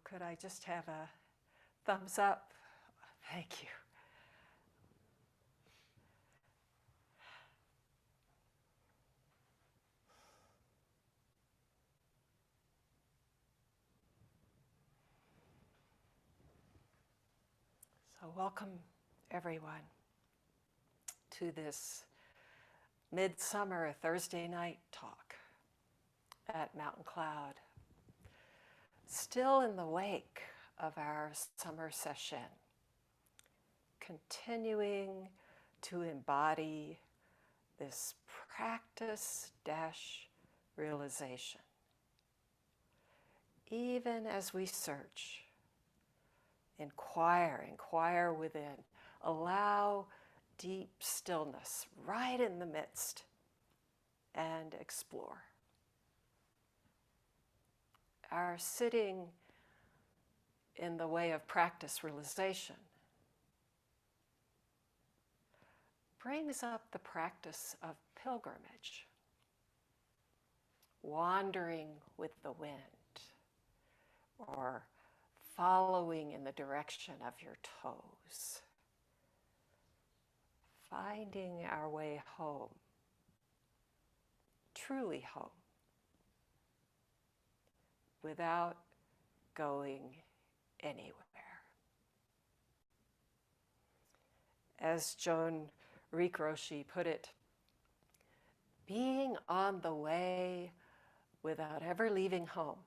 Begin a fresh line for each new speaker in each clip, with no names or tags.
could I just have a thumbs up? Thank you. So welcome, everyone, to this midsummer Thursday night talk at Mountain Cloud. Still in the wake of our summer session, continuing to embody this practice-realization. Even as we search, inquire within, allow deep stillness right in the midst, and explore. Our sitting in the way of practice realization brings up the practice of pilgrimage, wandering with the wind, or following in the direction of your toes, finding our way home, truly home, without going anywhere. As Joan Rikroshi put it, being on the way without ever leaving home,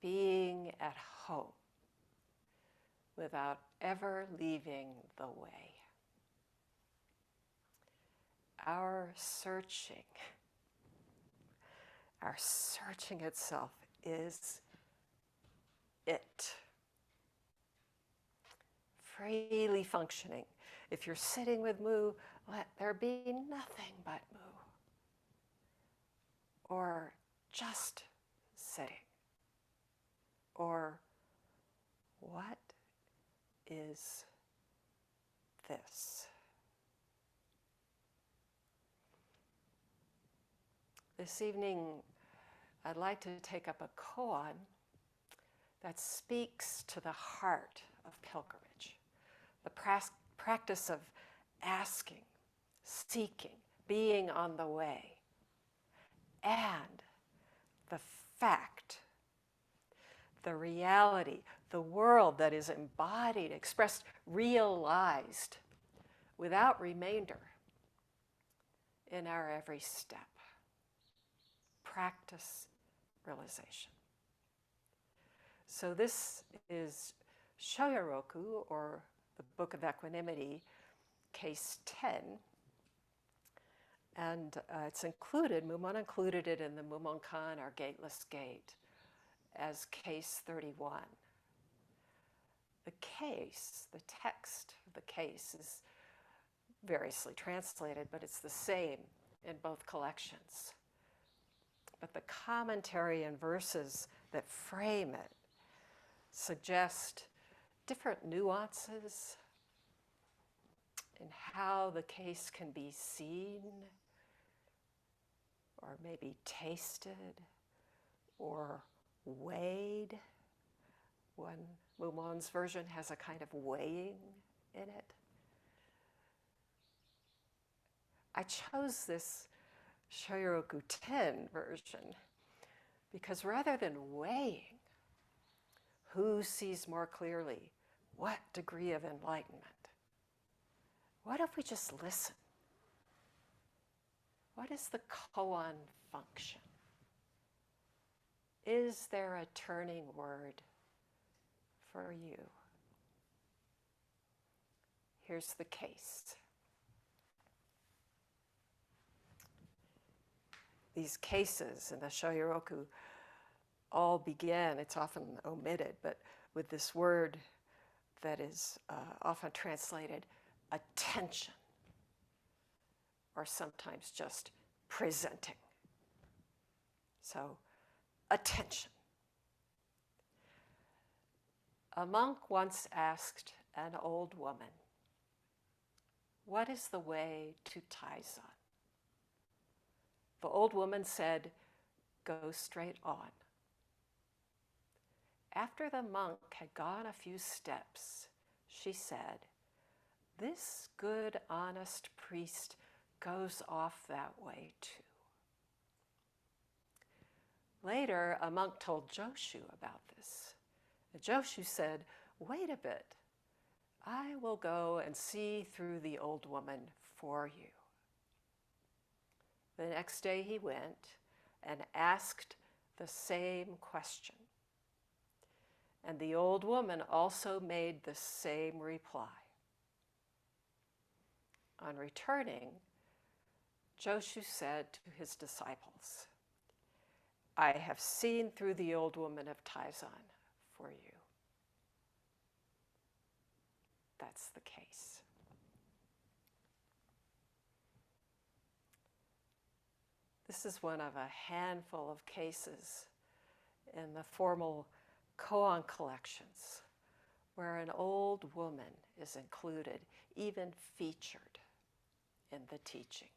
being at home without ever leaving the way. Our searching itself is it. Freely functioning. If you're sitting with Mu, let there be nothing but Mu. Or just sitting. Or what is this? This evening, I'd like to take up a koan that speaks to the heart of pilgrimage, the practice of asking, seeking, being on the way, and the fact, the reality, the world that is embodied, expressed, realized, without remainder in our every step. Practice realization. So this is Shoyoroku, or the Book of Equanimity, Case 10. And it's included, Mumon included it in the Mumonkan, our Gateless Gate, as Case 31. The case, the text of the case is variously translated, but it's the same in both collections. But the commentary and verses that frame it suggest different nuances in how the case can be seen, or maybe tasted, or weighed. One Mumon's version has a kind of weighing in it. I chose this Shoyoroku 10 version because rather than weighing who sees more clearly what degree of enlightenment, what if we just listen? What is the koan function? Is there a turning word for you? Here's the case. These cases in the Shoyoroku all begin, it's often omitted, but with this word that is often translated attention, or sometimes just presenting. So, attention. A monk once asked an old woman, "What is the way to Taizan?" The old woman said, "Go straight on." After the monk had gone a few steps, she said, "This good, honest priest goes off that way too." Later, a monk told Joshu about this. And Joshu said, "Wait a bit. I will go and see through the old woman for you." The next day he went and asked the same question. And the old woman also made the same reply. On returning, Joshu said to his disciples, "I have seen through the old woman of Taizan for you." That's the case. This is one of a handful of cases in the formal koan collections where an old woman is included, even featured in the teaching.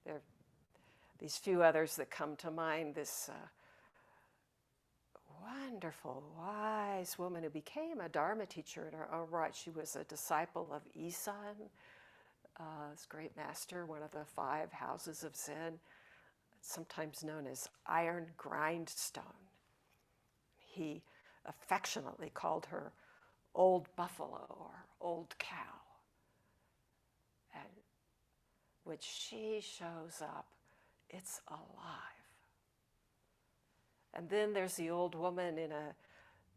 There are these few others that come to mind. This wonderful, wise woman who became a Dharma teacher in her own right. She was a disciple of Isan, this great master, one of the 5 houses of Zen, sometimes known as Iron Grindstone. He affectionately called her Old Buffalo or Old Cow. And when she shows up, it's alive. And then there's the old woman in a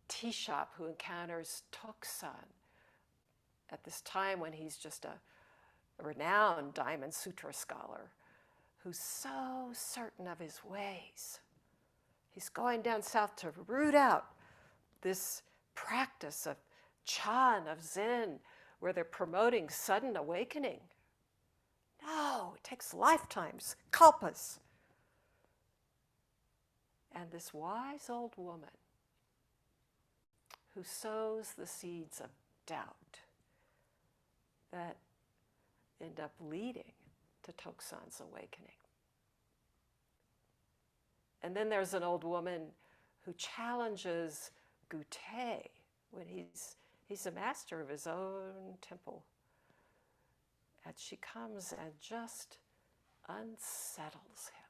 tea shop who encounters Toksan at this time when he's just a renowned Diamond Sutra scholar who's so certain of his ways. He's going down south to root out this practice of Chan, of Zen, where they're promoting sudden awakening. No, it takes lifetimes, kalpas. And this wise old woman who sows the seeds of doubt that end up leading to Toksan's awakening. And then there's an old woman who challenges Gute when he's a master of his own temple. And she comes and just unsettles him,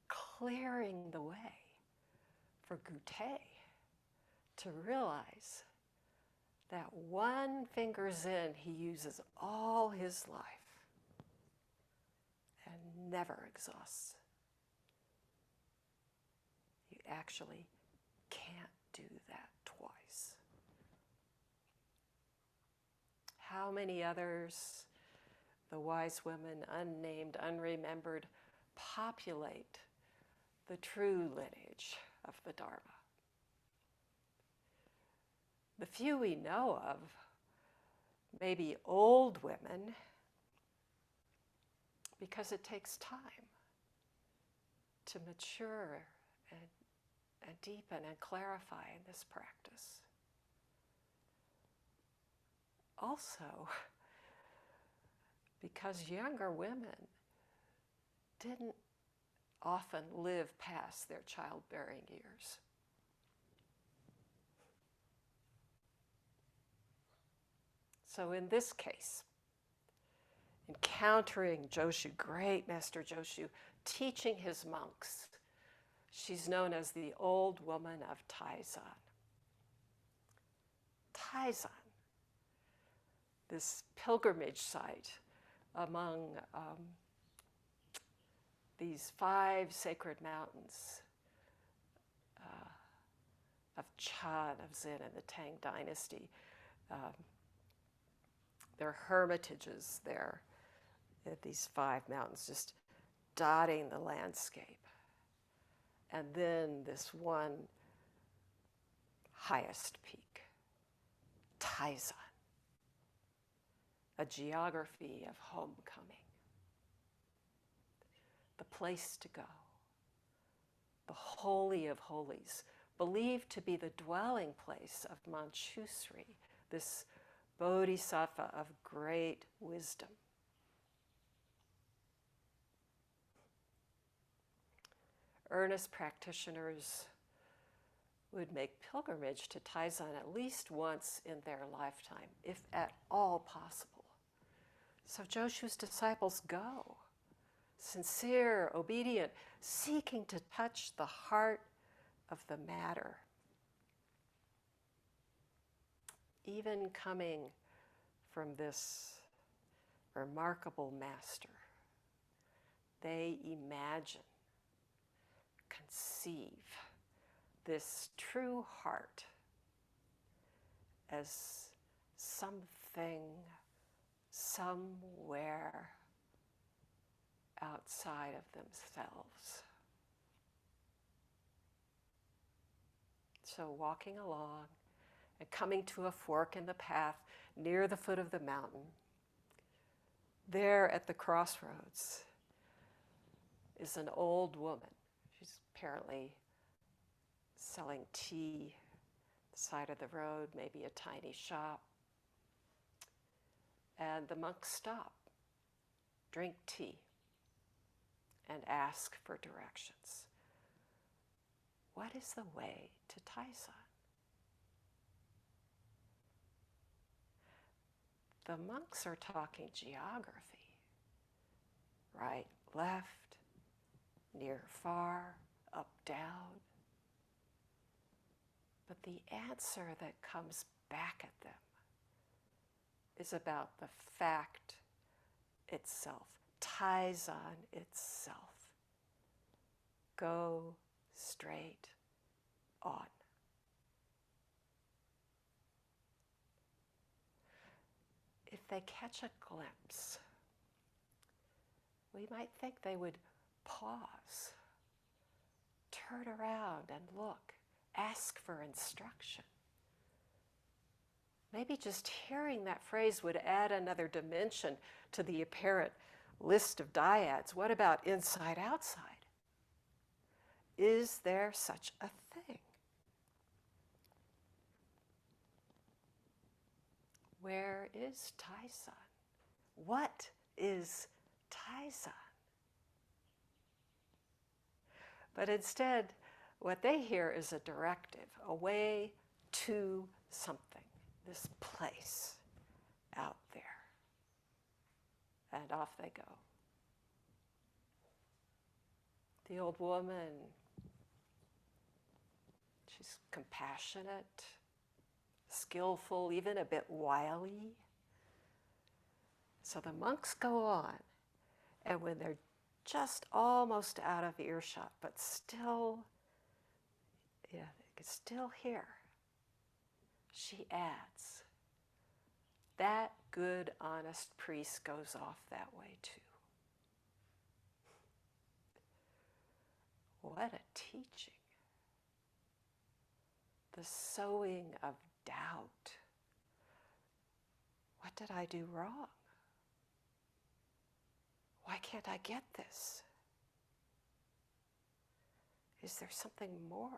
clearing the way for Gute to realize that one finger Zen he uses all his life and never exhausts. You actually can't do that twice. How many others, the wise women, unnamed, unremembered, populate the true lineage of the Dharma? The few we know of may be old women because it takes time to mature and deepen and clarify in this practice. Also, because younger women didn't often live past their childbearing years. So in this case, encountering Joshu, great Master Joshu, teaching his monks, she's known as the old woman of Taizan. Taizan, this pilgrimage site among these 5 sacred mountains of Chan, of Zen, and the Tang Dynasty. There are hermitages there at these 5 mountains, just dotting the landscape. And then this one highest peak, Taizan, a geography of homecoming, the place to go, the holy of holies, believed to be the dwelling place of Manchusri, this Bodhisattva of great wisdom. earnest practitioners would make pilgrimage to Taizan at least once in their lifetime, if at all possible. So Joshu's disciples go, sincere, obedient, seeking to touch the heart of the matter. Even coming from this remarkable master, they imagine, conceive this true heart as something somewhere outside of themselves. So walking along and coming to a fork in the path near the foot of the mountain, there at the crossroads is an old woman. She's apparently selling tea at the side of the road, maybe a tiny shop. And the monks stop, drink tea, and ask for directions. What is the way to Taizan? The monks are talking geography. Right, left, near, far, up, down. But the answer that comes back at them is about the fact itself, Taizan itself. Go straight on. If they catch a glimpse, we might think they would pause, turn around and look, ask for instruction. Maybe just hearing that phrase would add another dimension to the apparent list of dyads. What about inside, outside? Is there such a thing? Where is Taizan? What is Taizan? But instead, what they hear is a directive, a way to something, this place out there. And off they go. The old woman, she's compassionate, skillful, even a bit wily. So the monks go on, and when they're just almost out of earshot, but still, they can still hear, she adds, that good, honest priest goes off that way too. What a teaching. The sowing of doubt. What did I do wrong? Why can't I get this? Is there something more?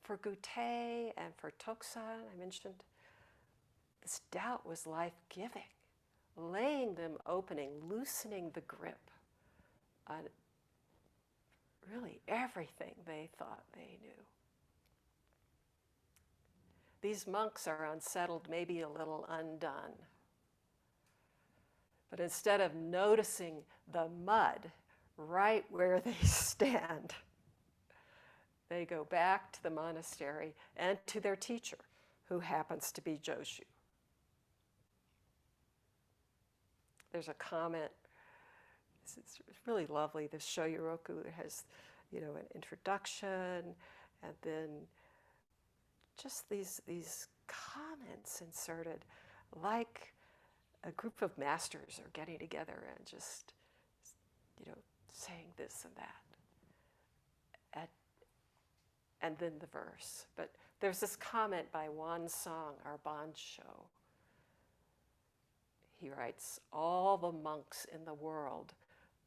For Gute and for Toksan, I mentioned, this doubt was life-giving, laying them opening, loosening the grip on really everything they thought they knew. These monks are unsettled, maybe a little undone. But instead of noticing the mud right where they stand, they go back to the monastery and to their teacher, who happens to be Joshu. There's a comment, it's really lovely, this Shoyoroku has, an introduction, and then just these comments inserted, like a group of masters are getting together and just, saying this and that. And then the verse. But there's this comment by Wan Song, our Bansho. He writes, all the monks in the world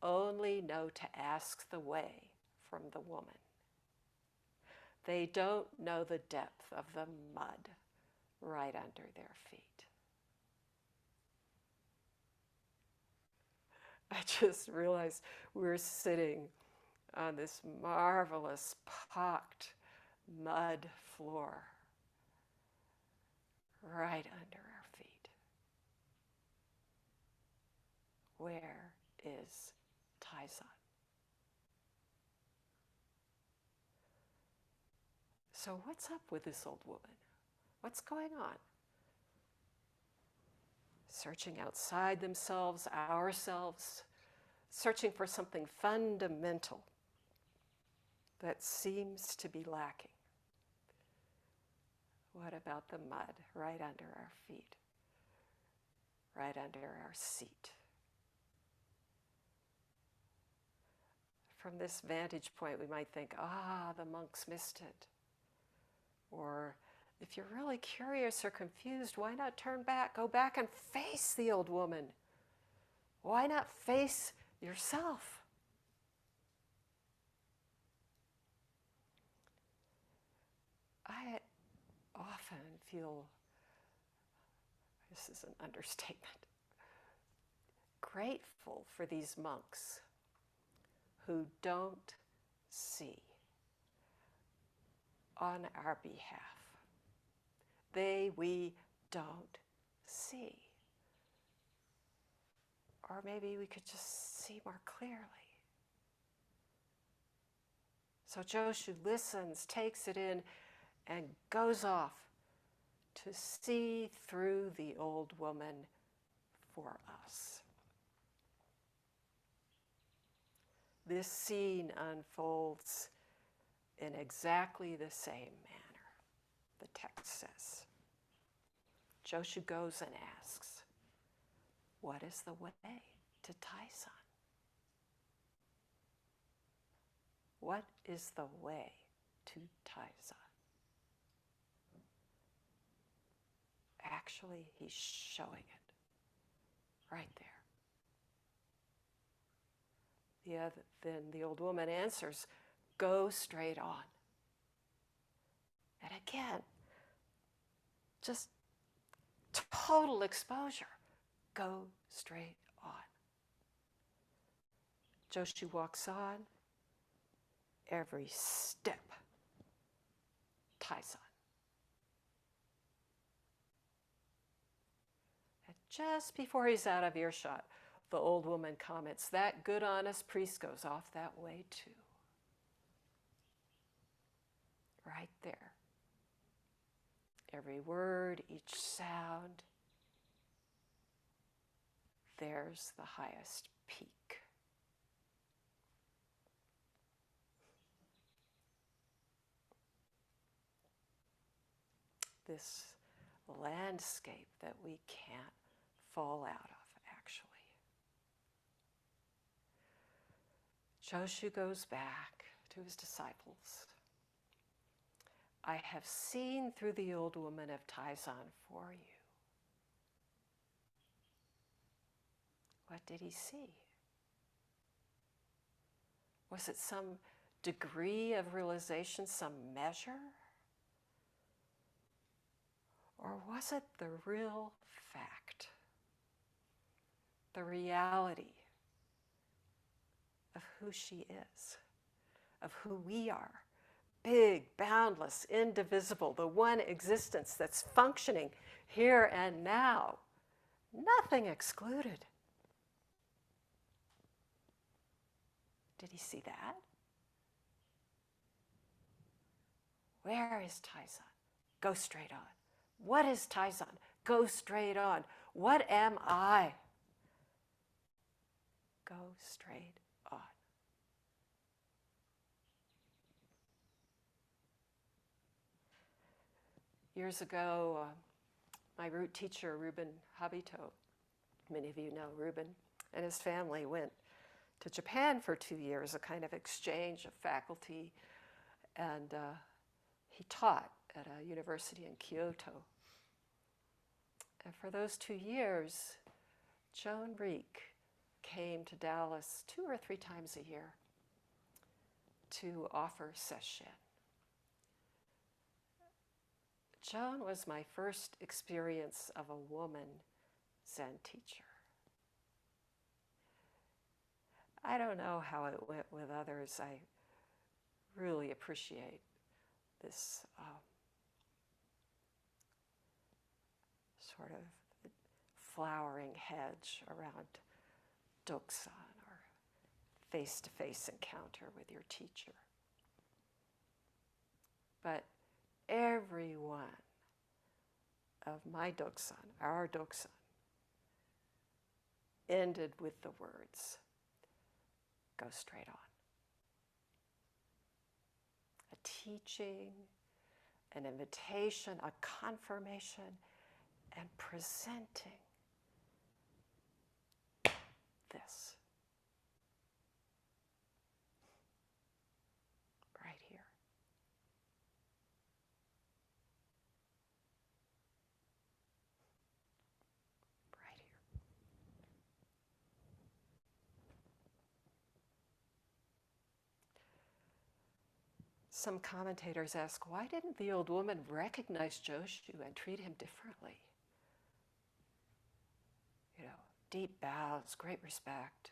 only know to ask the way from the woman. They don't know the depth of the mud right under their feet. I just realized we were sitting on this marvelous pocked mud floor right under our feet. Where is Taizan? So what's up with this old woman? What's going on? Searching outside themselves, ourselves, searching for something fundamental that seems to be lacking. What about the mud right under our feet, right under our seat? From this vantage point, we might think, the monks missed it. Or if you're really curious or confused, why not turn back, go back and face the old woman? Why not face yourself? I often feel, this is an understatement, grateful for these monks who don't see on our behalf. We don't see. Or maybe we could just see more clearly. So Joshu listens, takes it in, and goes off to see through the old woman for us. This scene unfolds in exactly the same manner, the text says. Joshu goes and asks, what is the way to Taizan? What is the way to Taizan? Actually, he's showing it right there. Then the old woman answers, go straight on. And again, just total exposure. Go straight on. Joshu walks on. Every step, Taizan. And just before he's out of earshot, the old woman comments, that good, honest priest goes off that way too. Right there. Every word, each sound, there's the highest peak. This landscape that we can't fall out of, actually. Joshu goes back to his disciples. I have seen through the old woman of Taizan for you. What did he see? Was it some degree of realization, some measure? Or was it the real fact, the reality of who she is, of who we are? Big, boundless, indivisible, the one existence that's functioning here and now. Nothing excluded. Did he see that? Where is Taizan? Go straight on. What is Taizan? Go straight on. What am I? Go straight on. Years ago, my root teacher, Ruben Habito, many of you know Ruben, and his family went to Japan for 2 years, a kind of exchange of faculty, and he taught at a university in Kyoto. And for those 2 years, Joan Reek came to Dallas 2 or 3 times a year to offer sesshin. Joan was my first experience of a woman Zen teacher. I don't know how it went with others. I really appreciate this sort of flowering hedge around Dogen, or face-to-face encounter with your teacher. But every one of my Dogen, our Dogen, ended with the words, go straight on. A teaching, an invitation, a confirmation, and presenting this right here. Right here. Some commentators ask, why didn't the old woman recognize Joshu and treat him differently? You know, deep bows, great respect,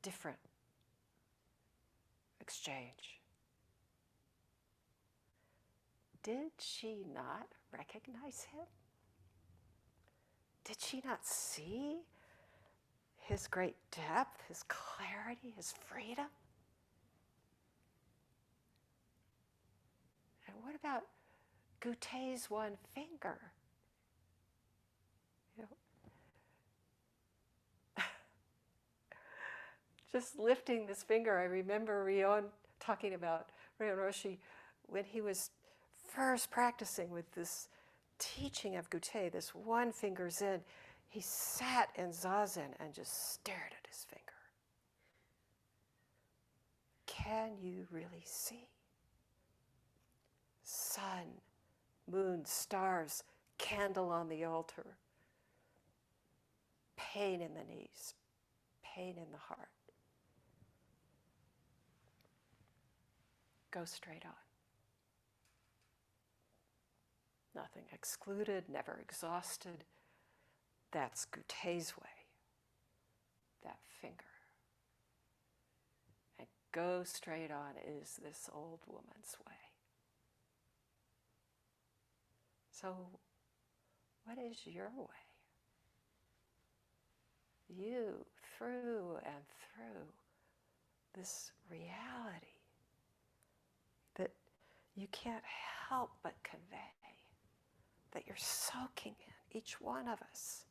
different exchange. Did she not recognize him? Did she not see his great depth, his clarity, his freedom? And what about Gute's one finger? You know, just lifting this finger. I remember Ryon talking about Ryon Roshi when he was first practicing with this teaching of Gute, this one finger Zen. He sat in Zazen and just stared at his finger. Can you really see? Sun, moon, stars, candle on the altar, pain in the knees, pain in the heart. Go straight on. Nothing excluded, never exhausted. That's Gute's way, that finger. And go straight on is this old woman's way. So, what is your way? You, through and through this reality that you can't help but convey, that you're soaking in, each one of us.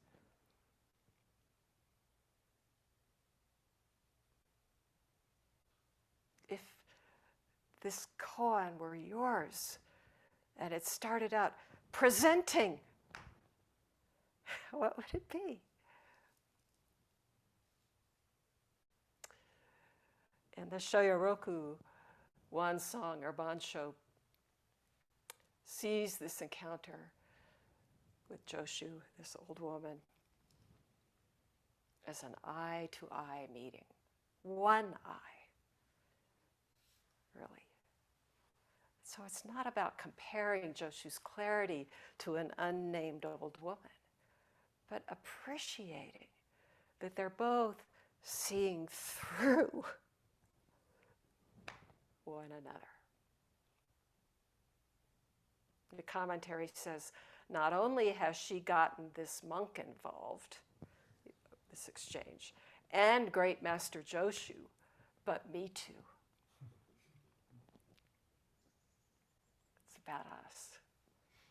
If this koan were yours and it started out presenting, what would it be? In the Shoyoroku one song or Bansho sees this encounter with Joshu, this old woman, as an eye-to-eye meeting. One eye, really. So it's not about comparing Joshu's clarity to an unnamed old woman, but appreciating that they're both seeing through one another. The commentary says, not only has she gotten this monk involved, this exchange, and great Master Joshu, but me too. It's about us,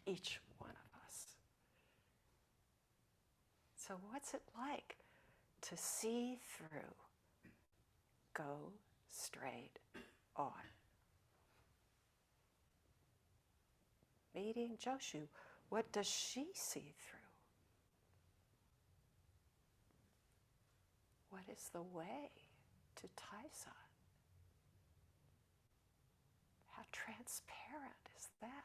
each one of us. So what's it like to see through, go straight on? Meeting Joshu, what does she see through? What is the way to Taizan? How transparent is that?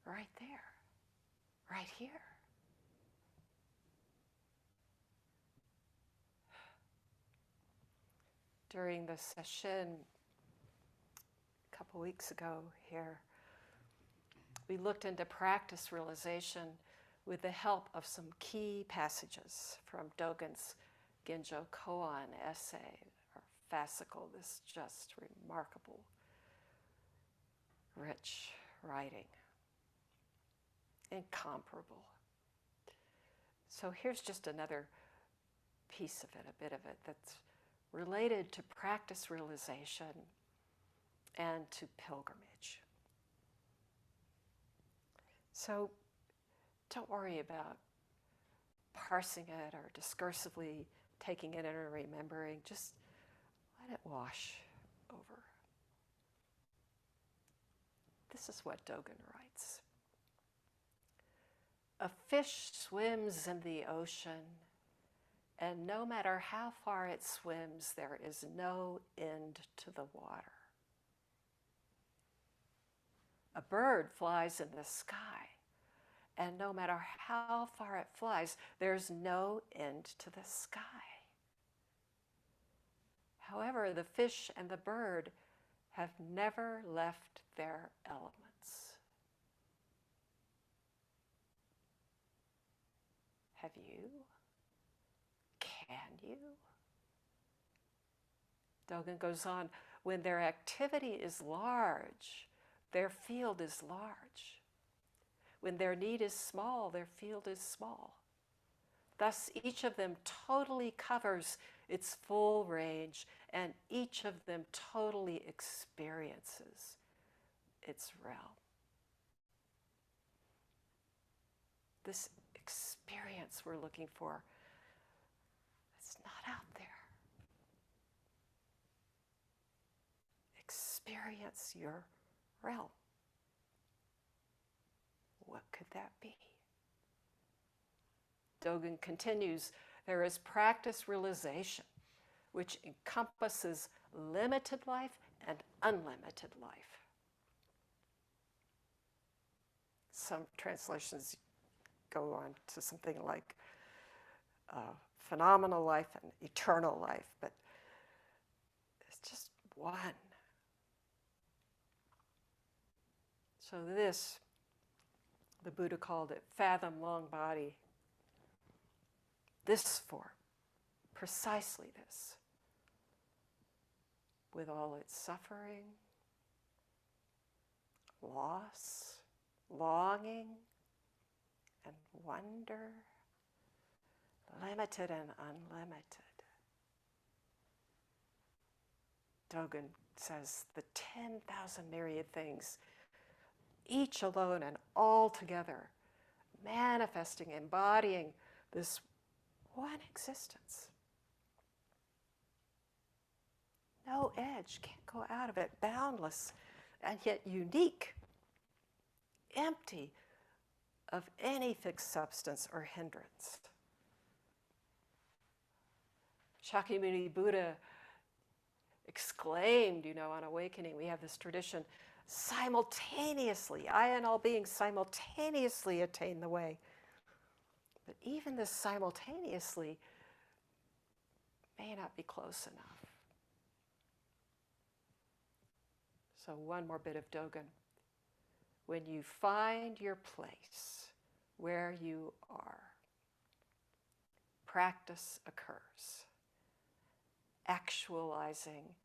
Right there, right here. During the session a couple weeks ago here, we looked into practice realization with the help of some key passages from Dogen's Genjo Koan essay, or fascicle, this just remarkable, rich writing, incomparable. So here's just another piece of it, a bit of it, that's related to practice realization and to pilgrimage. So don't worry about parsing it or discursively taking it in or remembering. Just let it wash over. This is what Dogen writes. A fish swims in the ocean, and no matter how far it swims, there is no end to the water. A bird flies in the sky, and no matter how far it flies, there's no end to the sky. However, the fish and the bird have never left their elements. Have you? Can you? Dogen goes on, when their activity is large, their field is large. When their need is small, their field is small. Thus, each of them totally covers its full range, and each of them totally experiences its realm. This experience we're looking for, it's not out there. Experience your realm. What could that be? Dogen continues, there is practice realization, which encompasses limited life and unlimited life. Some translations go on to something like phenomenal life and eternal life, but it's just one. So this, the Buddha called it fathom long body. This form, precisely this, with all its suffering, loss, longing, and wonder, limited and unlimited. Dogen says the 10,000 myriad things, each alone and all together, manifesting, embodying this one existence. No edge, can't go out of it, boundless, and yet unique, empty of any fixed substance or hindrance. Shakyamuni Buddha exclaimed, on awakening, we have this tradition, simultaneously, I and all beings simultaneously attain the way. But even this simultaneously may not be close enough. So one more bit of Dogen. When you find your place where you are, practice occurs, actualizing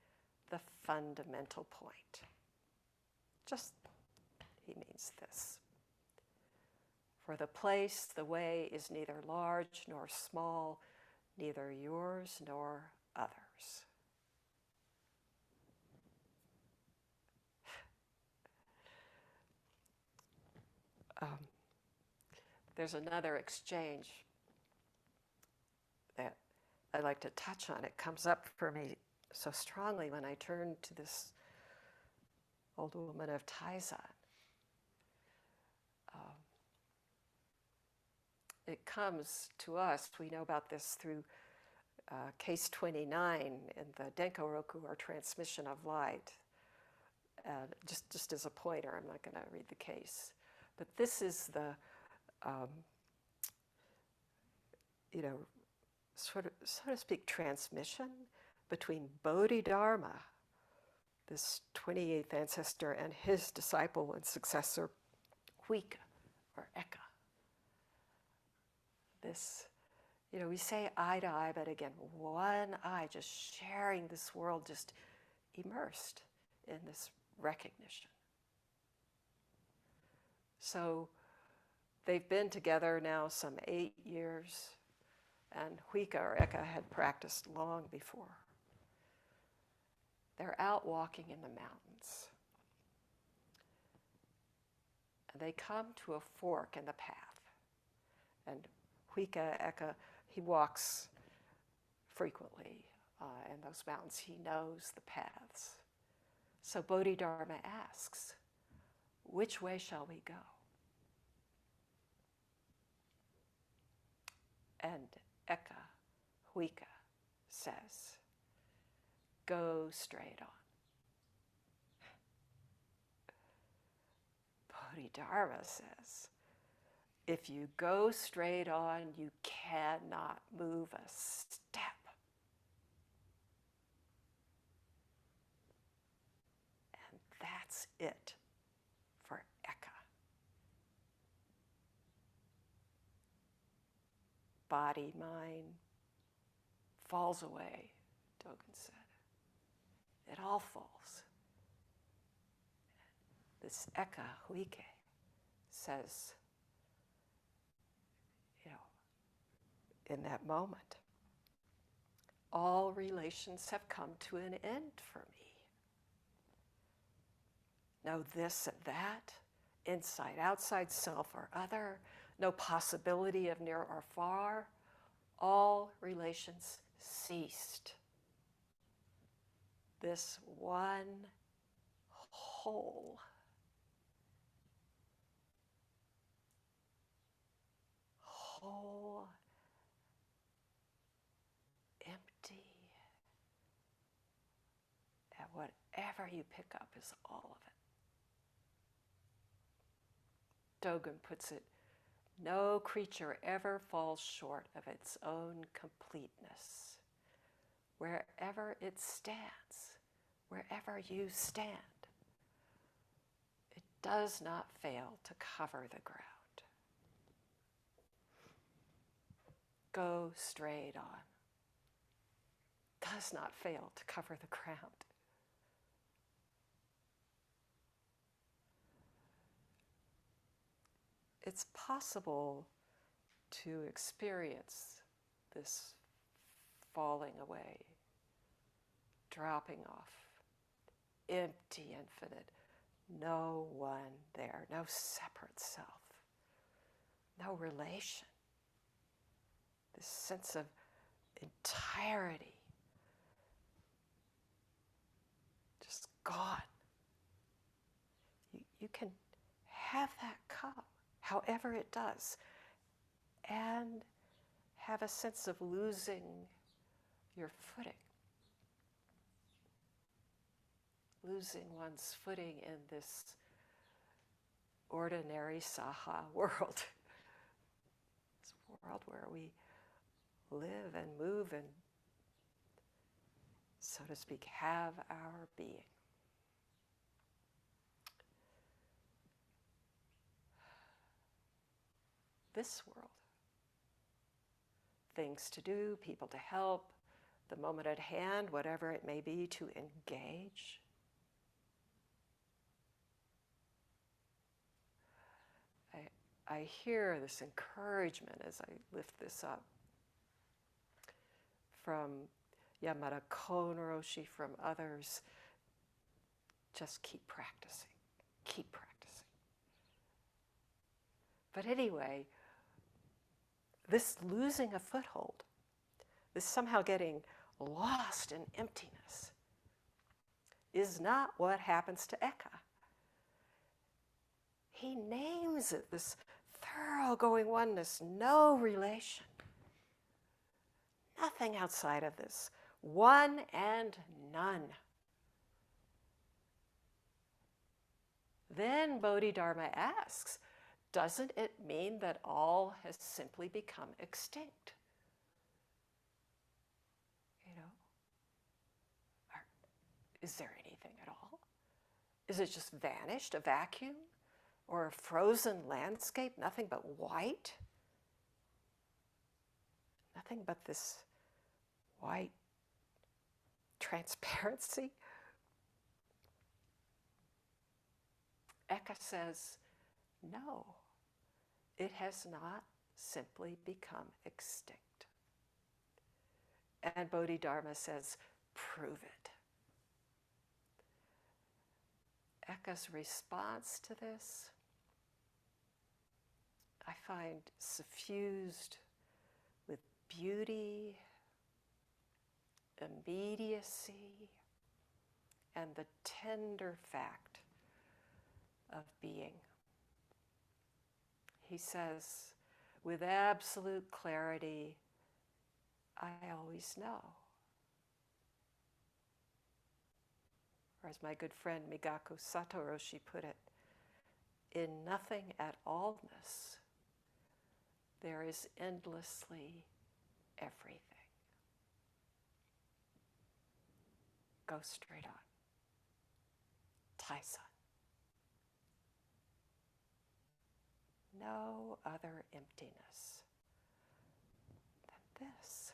the fundamental point. Just, he means this. For the place, the way is neither large nor small, neither yours nor others. There's another exchange that I like to touch on. It comes up for me so strongly when I turn to this old woman of Taizan. It comes to us, we know about this through case 29 in the Denko-roku, or transmission of light. Just as a pointer, I'm not going to read the case. But this is the, so to speak, transmission between Bodhidharma, this 28th ancestor, and his disciple and successor, Huike, or Eka. this, we say eye to eye, but again, one eye, just sharing this world, just immersed in this recognition. So they've been together now some 8 years, and Huike or Eka had practiced long before. They're out walking in the mountains. And they come to a fork in the path. And Huike, Eka, he walks frequently in those mountains. He knows the paths. So Bodhidharma asks, which way shall we go? And Eka, Huike, says, go straight on. Bodhidharma says, if you go straight on, you cannot move a step. And that's it for Eka. Body, mind, falls away, Dogen said. It all falls. This Eka, Huike, says, in that moment, all relations have come to an end for me. No this and that, inside, outside, self or other, no possibility of near or far. All relations ceased. This one whole empty, and whatever you pick up is all of it. Dogen puts it, no creature ever falls short of its own completeness. Wherever it stands, wherever you stand, it does not fail to cover the ground. Go straight on. Does not fail to cover the ground. It's possible to experience this falling away, dropping off, empty, infinite, no one there, no separate self, no relation. This sense of entirety, just gone. You can have that come, however it does, and have a sense of losing your footing, losing one's footing in this ordinary saha world, this world where we live and move and, so to speak, have our being. This world, things to do, people to help, the moment at hand, whatever it may be, to engage. I hear this encouragement as I lift this up from Yamada Konroshi, from others. Just keep practicing, keep practicing. But anyway, this losing a foothold, this somehow getting lost in emptiness, is not what happens to Eka. He names it, this thoroughgoing oneness, no relation. Nothing outside of this, one and none. Then Bodhidharma asks, doesn't it mean that all has simply become extinct? Is there anything at all? Is it just vanished, a vacuum? Or a frozen landscape, nothing but white? nothing but this white transparency. Eka says, no, it has not simply become extinct. And Bodhidharma says, prove it. Eka's response to this, I find suffused with beauty, immediacy, and the tender fact of being. He says, with absolute clarity, I always know. Or as my good friend Migaku Satoroshi put it, in nothing at allness, there is endlessly everything. Go straight on. Taizan. No other emptiness than this.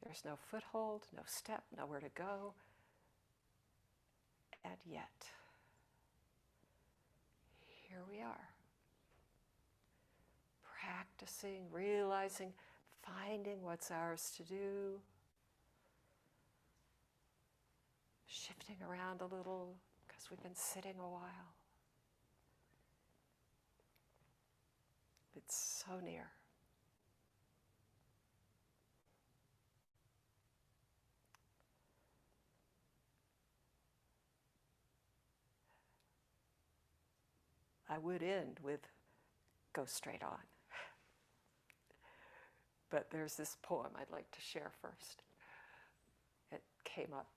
There's no foothold, no step, nowhere to go. And yet, here we are. Practicing, realizing, finding what's ours to do. Shifting around a little because we've been sitting a while. It's so near. I would end with go straight on. But there's this poem I'd like to share first. It came up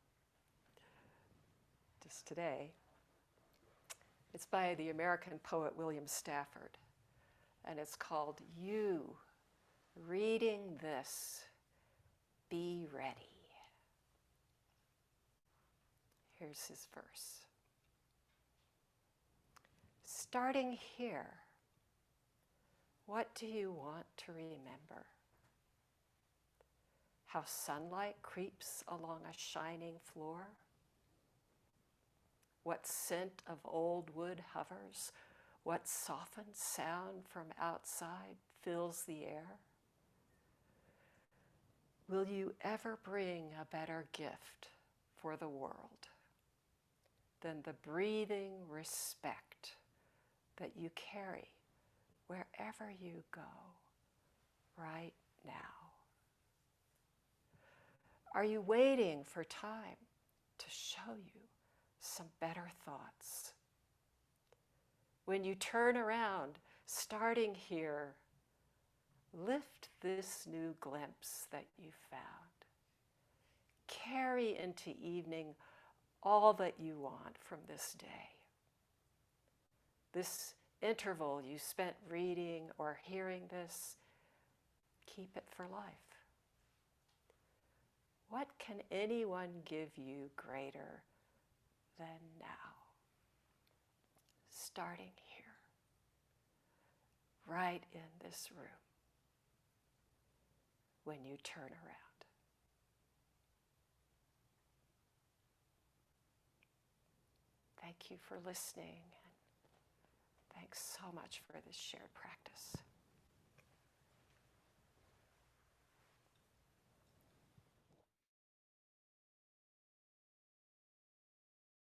just today. It's by the American poet William Stafford, and it's called You, Reading This, Be Ready. Here's his verse. Starting here, what do you want to remember? How sunlight creeps along a shining floor? What scent of old wood hovers? What softened sound from outside fills the air? Will you ever bring a better gift for the world than the breathing respect that you carry wherever you go right now? Are you waiting for time to show you some better thoughts? When you turn around, starting here, lift this new glimpse that you found. Carry into evening all that you want from this day. This interval you spent reading or hearing this, keep it for life. What can anyone give you greater than now? Starting here, right in this room, when you turn around. Thank you for listening, and thanks so much for this shared practice.